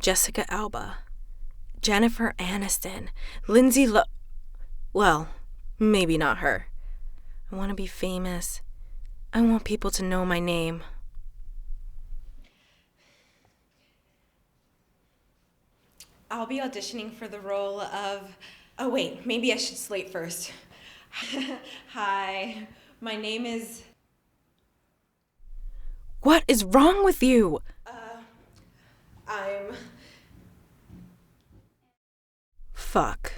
Jessica Alba, Jennifer Aniston, well, maybe not her. I want to be famous. I want people to know my name. I'll be auditioning for the role of... Oh wait, maybe I should slate first. Hi, my name is... What is wrong with you? I'm... Fuck.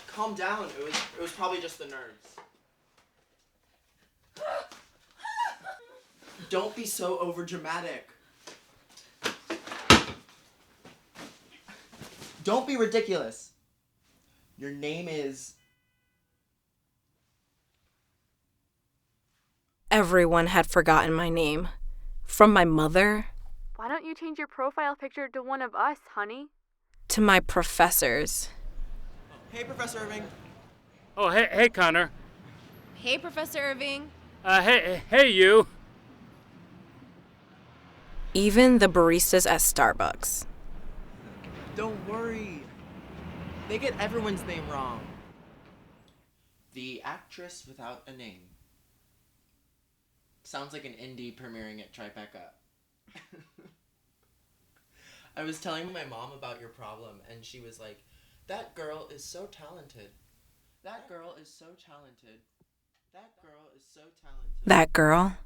Calm down. It was probably just the nerves. Don't be so overdramatic. Don't be ridiculous. Your name is... Everyone had forgotten my name. From my mother... Why don't you change your profile picture to one of us, honey? To my professors. Hey, Professor Irving. Oh, hey, Connor. Hey, Professor Irving. Hey, you. Even the baristas at Starbucks. Don't worry. They get everyone's name wrong. The actress without a name. Sounds like an indie premiering at Tribeca. I was telling my mom about your problem, and she was like, that girl is so talented. That girl is so talented. That girl is so talented. That girl?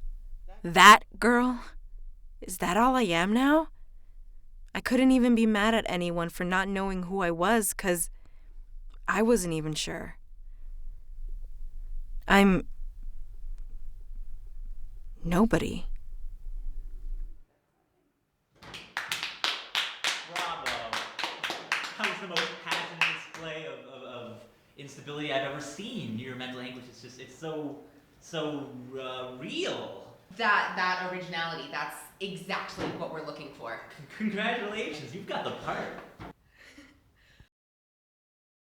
That girl? Is that all I am now? I couldn't even be mad at anyone for not knowing who I was, 'cause I wasn't even sure. I'm... nobody. Bravo. That was the most passionate display of instability I've ever seen. Your mental anguish is just, it's so real. That originality, that's exactly what we're looking for. Congratulations, you've got the part.